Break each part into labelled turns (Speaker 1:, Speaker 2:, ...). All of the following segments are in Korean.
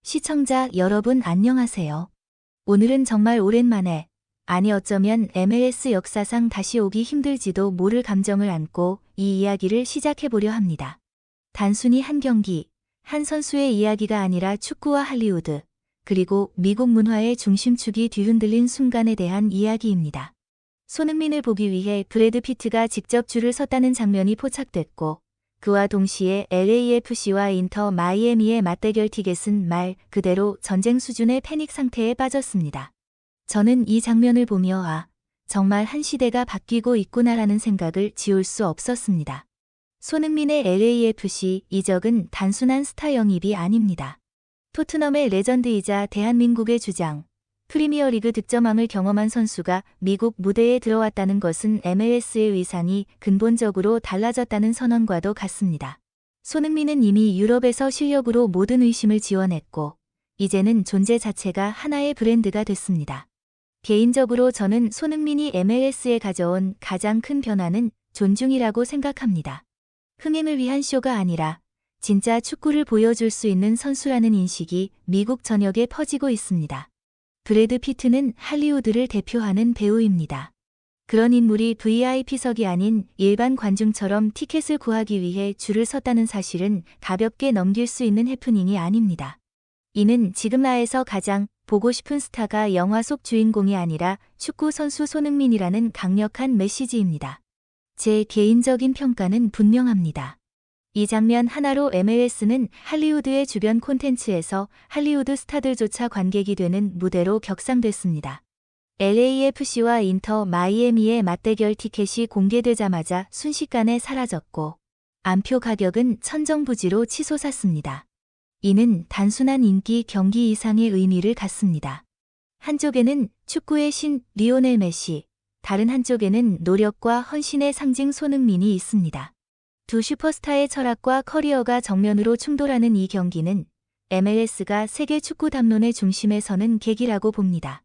Speaker 1: 시청자 여러분 안녕하세요. 오늘은 정말 오랜만에, 아니 어쩌면 MLS 역사상 다시 오기 힘들지도 모를 감정을 안고 이 이야기를 시작해보려 합니다. 단순히 한 경기, 한 선수의 이야기가 아니라 축구와 할리우드, 그리고 미국 문화의 중심축이 뒤흔들린 순간에 대한 이야기입니다. 손흥민을 보기 위해 브래드 피트가 직접 줄을 섰다는 장면이 포착됐고, 그와 동시에 LAFC와 인터 마이애미의 맞대결 티켓은 말 그대로 전쟁 수준의 패닉 상태에 빠졌습니다. 저는 이 장면을 보며 정말 한 시대가 바뀌고 있구나라는 생각을 지울 수 없었습니다. 손흥민의 LAFC 이적은 단순한 스타 영입이 아닙니다. 토트넘의 레전드이자 대한민국의 주장, 프리미어리그 득점왕을 경험한 선수가 미국 무대에 들어왔다는 것은 MLS의 위상이 근본적으로 달라졌다는 선언과도 같습니다. 손흥민은 이미 유럽에서 실력으로 모든 의심을 지워냈고, 이제는 존재 자체가 하나의 브랜드가 됐습니다. 개인적으로 저는 손흥민이 MLS에 가져온 가장 큰 변화는 존중이라고 생각합니다. 흥행을 위한 쇼가 아니라 진짜 축구를 보여줄 수 있는 선수라는 인식이 미국 전역에 퍼지고 있습니다. 브래드 피트는 할리우드를 대표하는 배우입니다. 그런 인물이 VIP석이 아닌 일반 관중처럼 티켓을 구하기 위해 줄을 섰다는 사실은 가볍게 넘길 수 있는 해프닝이 아닙니다. 이는 지금 나에서 가장 보고 싶은 스타가 영화 속 주인공이 아니라 축구 선수 손흥민이라는 강력한 메시지입니다. 제 개인적인 평가는 분명합니다. 이 장면 하나로 MLS는 할리우드의 주변 콘텐츠에서 할리우드 스타들조차 관객이 되는 무대로 격상됐습니다. LAFC와 인터 마이애미의 맞대결 티켓이 공개되자마자 순식간에 사라졌고, 안표 가격은 천정부지로 치솟았습니다. 이는 단순한 인기 경기 이상의 의미를 갖습니다. 한쪽에는 축구의 신 리오넬 메시, 다른 한쪽에는 노력과 헌신의 상징 손흥민이 있습니다. 두 슈퍼스타의 철학과 커리어가 정면으로 충돌하는 이 경기는 MLS가 세계 축구 담론의 중심에 서는 계기라고 봅니다.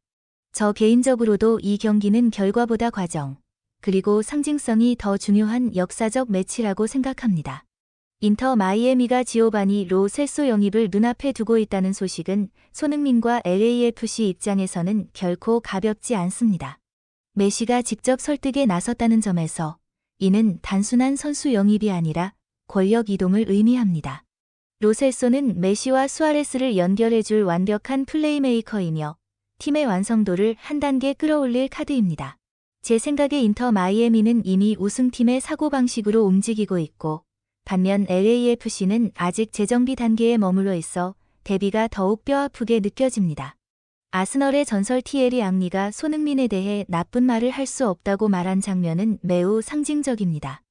Speaker 1: 저 개인적으로도 이 경기는 결과보다 과정, 그리고 상징성이 더 중요한 역사적 매치라고 생각합니다. 인터 마이애미가 지오바니 로 셀소 영입을 눈앞에 두고 있다는 소식은 손흥민과 LAFC 입장에서는 결코 가볍지 않습니다. 메시가 직접 설득에 나섰다는 점에서 이는 단순한 선수 영입이 아니라 권력 이동을 의미합니다. 로셀소는 메시와 수아레스를 연결해줄 완벽한 플레이메이커이며 팀의 완성도를 한 단계 끌어올릴 카드입니다. 제 생각에 인터 마이애미는 이미 우승팀의 사고방식으로 움직이고 있고, 반면 LAFC는 아직 재정비 단계에 머물러 있어 대비가 더욱 뼈아프게 느껴집니다. 아스널의 전설 티에리 앙리가 손흥민에 대해 나쁜 말을 할 수 없다고 말한 장면은 매우 상징적입니다.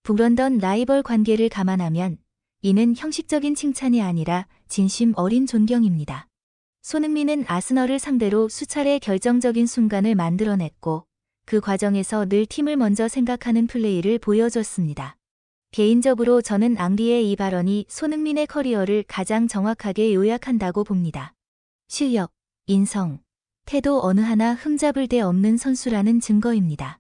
Speaker 1: 북런던 라이벌 관계를 감안하면 이는 형식적인 칭찬이 아니라 진심 어린 존경입니다. 손흥민은 아스널을 상대로 수차례 결정적인 순간을 만들어냈고, 그 과정에서 늘 팀을 먼저 생각하는 플레이를 보여줬습니다. 개인적으로 저는 앙리의 이 발언이 손흥민의 커리어를 가장 정확하게 요약한다고 봅니다. 실력, 인성, 태도 어느 하나 흠잡을 데 없는 선수라는 증거입니다.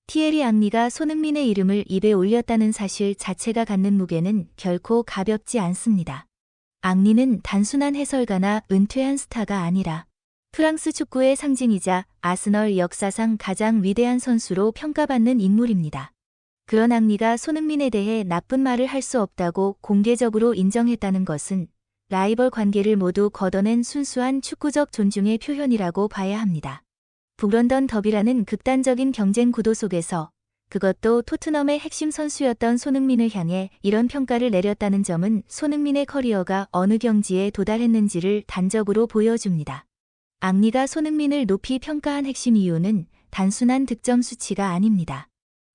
Speaker 1: 티에리 앙리가 손흥민의 이름을 입에 올렸다는 사실 자체가 갖는 무게는 결코 가볍지 않습니다. 앙리는 단순한 해설가나 은퇴한 스타가 아니라 프랑스 축구의 상징이자 아스널 역사상 가장 위대한 선수로 평가받는 인물입니다. 그런 앙리가 손흥민에 대해 나쁜 말을 할 수 없다고 공개적으로 인정했다는 것은 라이벌 관계를 모두 걷어낸 순수한 축구적 존중의 표현이라고 봐야 합니다. 북런던 더비라는 극단적인 경쟁 구도 속에서, 그것도 토트넘의 핵심 선수였던 손흥민을 향해 이런 평가를 내렸다는 점은 손흥민의 커리어가 어느 경지에 도달했는지를 단적으로 보여줍니다. 앙리가 손흥민을 높이 평가한 핵심 이유는 단순한 득점 수치가 아닙니다.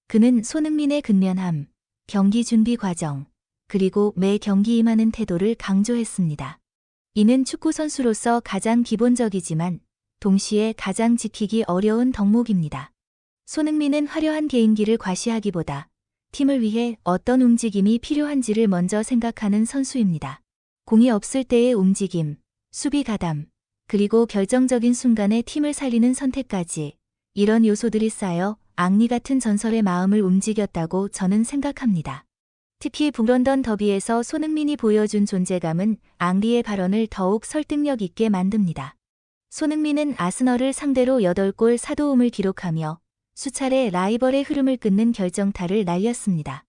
Speaker 1: 그는 손흥민의 근면함, 경기 준비 과정, 그리고 매 경기 임하는 태도를 강조했습니다. 이는 축구 선수로서 가장 기본적이지만 동시에 가장 지키기 어려운 덕목입니다. 손흥민은 화려한 개인기를 과시하기보다 팀을 위해 어떤 움직임이 필요한지를 먼저 생각하는 선수입니다. 공이 없을 때의 움직임, 수비 가담, 그리고 결정적인 순간에 팀을 살리는 선택까지, 이런 요소들이 쌓여 앙리 같은 전설의 마음을 움직였다고 저는 생각합니다. 특히 북런던 더비에서 손흥민이 보여준 존재감은 앙리의 발언을 더욱 설득력 있게 만듭니다. 손흥민은 아스널을 상대로 8골 4도움을 기록하며 수차례 라이벌의 흐름을 끊는 결정타를 날렸습니다.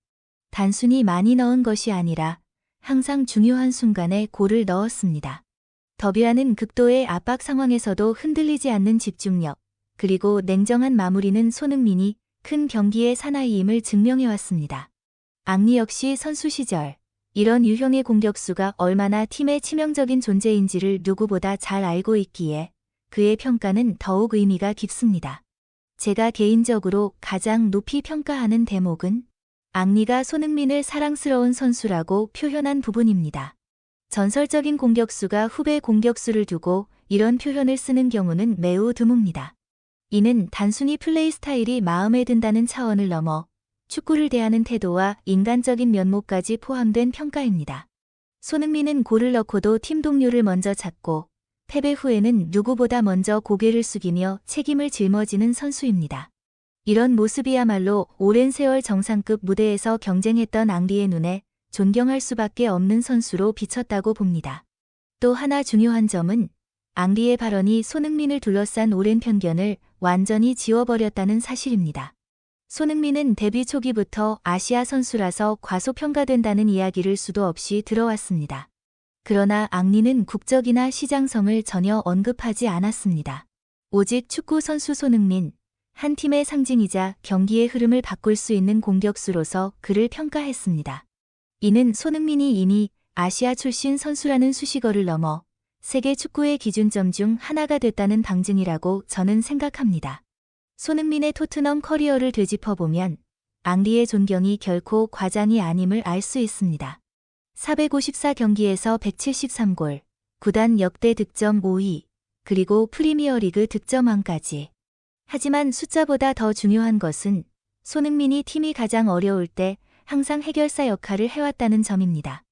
Speaker 1: 단순히 많이 넣은 것이 아니라 항상 중요한 순간에 골을 넣었습니다. 더비와는 극도의 압박 상황에서도 흔들리지 않는 집중력, 그리고 냉정한 마무리는 손흥민이 큰 경기의 사나이임을 증명해왔습니다. 앙리 역시 선수 시절 이런 유형의 공격수가 얼마나 팀의 치명적인 존재인지를 누구보다 잘 알고 있기에 그의 평가는 더욱 의미가 깊습니다. 제가 개인적으로 가장 높이 평가하는 대목은 앙리가 손흥민을 사랑스러운 선수라고 표현한 부분입니다. 전설적인 공격수가 후배 공격수를 두고 이런 표현을 쓰는 경우는 매우 드뭅니다. 이는 단순히 플레이 스타일이 마음에 든다는 차원을 넘어 축구를 대하는 태도와 인간적인 면모까지 포함된 평가입니다. 손흥민은 골을 넣고도 팀 동료를 먼저 찾고 패배 후에는 누구보다 먼저 고개를 숙이며 책임을 짊어지는 선수입니다. 이런 모습이야말로 오랜 세월 정상급 무대에서 경쟁했던 앙리의 눈에 존경할 수밖에 없는 선수로 비쳤다고 봅니다. 또 하나 중요한 점은 앙리의 발언이 손흥민을 둘러싼 오랜 편견을 완전히 지워버렸다는 사실입니다. 손흥민은 데뷔 초기부터 아시아 선수라서 과소평가된다는 이야기를 수도 없이 들어왔습니다. 그러나 앙리는 국적이나 시장성을 전혀 언급하지 않았습니다. 오직 축구 선수 손흥민, 한 팀의 상징이자 경기의 흐름을 바꿀 수 있는 공격수로서 그를 평가했습니다. 이는 손흥민이 이미 아시아 출신 선수라는 수식어를 넘어 세계 축구의 기준점 중 하나가 됐다는 방증이라고 저는 생각합니다. 손흥민의 토트넘 커리어를 되짚어보면 앙리의 존경이 결코 과장이 아님을 알 수 있습니다. 454경기에서 173골, 구단 역대 득점 5위, 그리고 프리미어리그 득점왕까지. 하지만 숫자보다 더 중요한 것은 손흥민이 팀이 가장 어려울 때 항상 해결사 역할을 해왔다는 점입니다.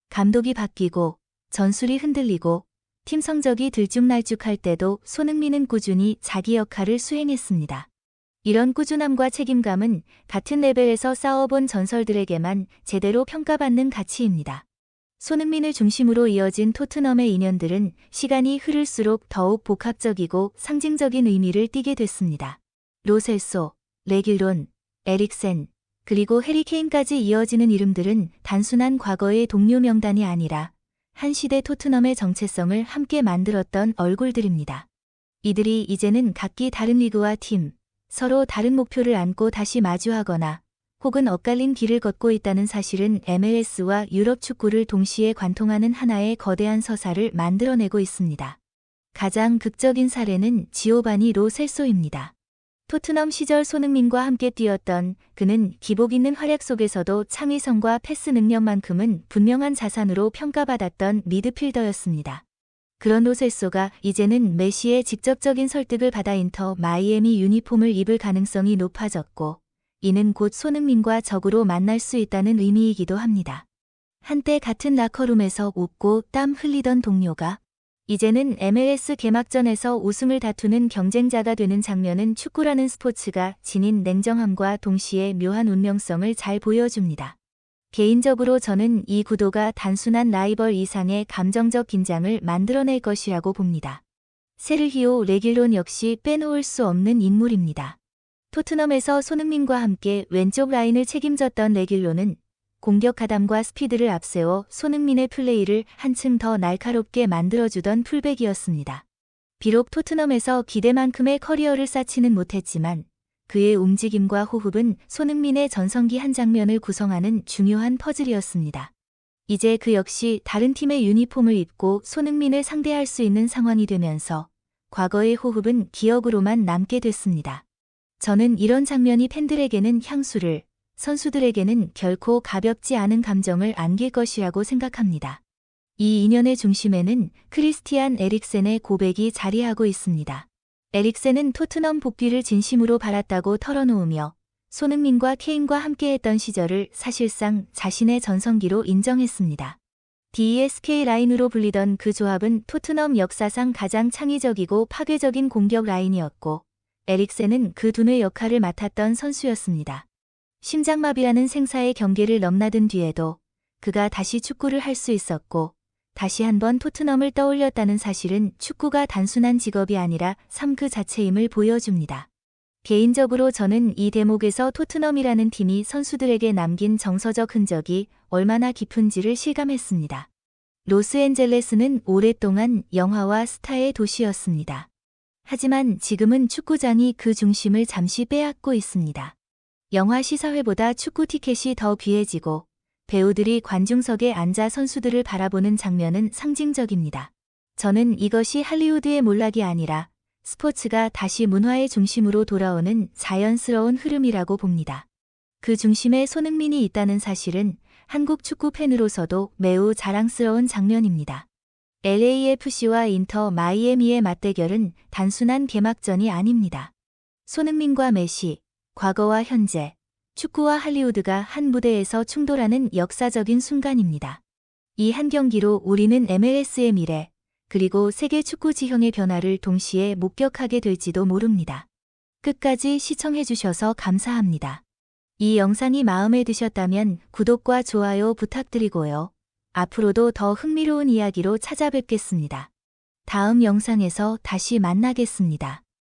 Speaker 1: 감독이 바뀌고 전술이 흔들리고 팀 성적이 들쭉날쭉할 때도 손흥민은 꾸준히 자기 역할을 수행했습니다. 이런 꾸준함과 책임감은 같은 레벨에서 싸워본 전설들에게만 제대로 평가받는 가치입니다. 손흥민을 중심으로 이어진 토트넘의 인연들은 시간이 흐를수록 더욱 복합적이고 상징적인 의미를 띠게 됐습니다. 로 셀소, 레길론, 에릭센, 그리고 해리 케인까지 이어지는 이름들은 단순한 과거의 동료 명단이 아니라 한 시대 토트넘의 정체성을 함께 만들었던 얼굴들입니다. 이들이 이제는 각기 다른 리그와 팀, 서로 다른 목표를 안고 다시 마주하거나 혹은 엇갈린 길을 걷고 있다는 사실은 MLS와 유럽 축구를 동시에 관통하는 하나의 거대한 서사를 만들어내고 있습니다. 가장 극적인 사례는 지오바니 로 셀소입니다. 토트넘 시절 손흥민과 함께 뛰었던 그는 기복 있는 활약 속에서도 창의성과 패스 능력만큼은 분명한 자산으로 평가받았던 미드필더였습니다. 그런 로 셀소가 이제는 메시의 직접적인 설득을 받아 인터 마이애미 유니폼을 입을 가능성이 높아졌고 이는 곧 손흥민과 적으로 만날 수 있다는 의미이기도 합니다. 한때 같은 라커룸에서 웃고 땀 흘리던 동료가 이제는 MLS 개막전에서 우승을 다투는 경쟁자가 되는 장면은 축구라는 스포츠가 지닌 냉정함과 동시에 묘한 운명성을 잘 보여줍니다. 개인적으로 저는 이 구도가 단순한 라이벌 이상의 감정적 긴장을 만들어낼 것이라고 봅니다. 세르히오 레길론 역시 빼놓을 수 없는 인물입니다. 토트넘에서 손흥민과 함께 왼쪽 라인을 책임졌던 레길론은 공격 가담과 스피드를 앞세워 손흥민의 플레이를 한층 더 날카롭게 만들어주던 풀백이었습니다. 비록 토트넘에서 기대만큼의 커리어를 쌓지는 못했지만 그의 움직임과 호흡은 손흥민의 전성기 한 장면을 구성하는 중요한 퍼즐이었습니다. 이제 그 역시 다른 팀의 유니폼을 입고 손흥민을 상대할 수 있는 상황이 되면서 과거의 호흡은 기억으로만 남게 됐습니다. 저는 이런 장면이 팬들에게는 향수를, 선수들에게는 결코 가볍지 않은 감정을 안길 것이라고 생각합니다. 이 인연의 중심에는 크리스티안 에릭센의 고백이 자리하고 있습니다. 에릭센은 토트넘 복귀를 진심으로 바랐다고 털어놓으며 손흥민과 케인과 함께했던 시절을 사실상 자신의 전성기로 인정했습니다. DESK 라인으로 불리던 그 조합은 토트넘 역사상 가장 창의적이고 파괴적인 공격 라인이었고 에릭센은 그 두뇌 역할을 맡았던 선수였습니다. 심장마비라는 생사의 경계를 넘나든 뒤에도 그가 다시 축구를 할 수 있었고 다시 한번 토트넘을 떠올렸다는 사실은 축구가 단순한 직업이 아니라 삶 그 자체임을 보여줍니다. 개인적으로 저는 이 대목에서 토트넘이라는 팀이 선수들에게 남긴 정서적 흔적이 얼마나 깊은지를 실감했습니다. 로스앤젤레스는 오랫동안 영화와 스타의 도시였습니다. 하지만 지금은 축구장이 그 중심을 잠시 빼앗고 있습니다. 영화 시사회보다 축구 티켓이 더 귀해지고 배우들이 관중석에 앉아 선수들을 바라보는 장면은 상징적입니다. 저는 이것이 할리우드의 몰락이 아니라 스포츠가 다시 문화의 중심으로 돌아오는 자연스러운 흐름이라고 봅니다. 그 중심에 손흥민이 있다는 사실은 한국 축구 팬으로서도 매우 자랑스러운 장면입니다. LAFC와 인터 마이애미의 맞대결은 단순한 개막전이 아닙니다. 손흥민과 메시, 과거와 현재, 축구와 할리우드가 한 무대에서 충돌하는 역사적인 순간입니다. 이 한 경기로 우리는 MLS의 미래, 그리고 세계 축구 지형의 변화를 동시에 목격하게 될지도 모릅니다. 끝까지 시청해주셔서 감사합니다. 이 영상이 마음에 드셨다면 구독과 좋아요 부탁드리고요. 앞으로도 더 흥미로운 이야기로 찾아뵙겠습니다. 다음 영상에서 다시 만나겠습니다.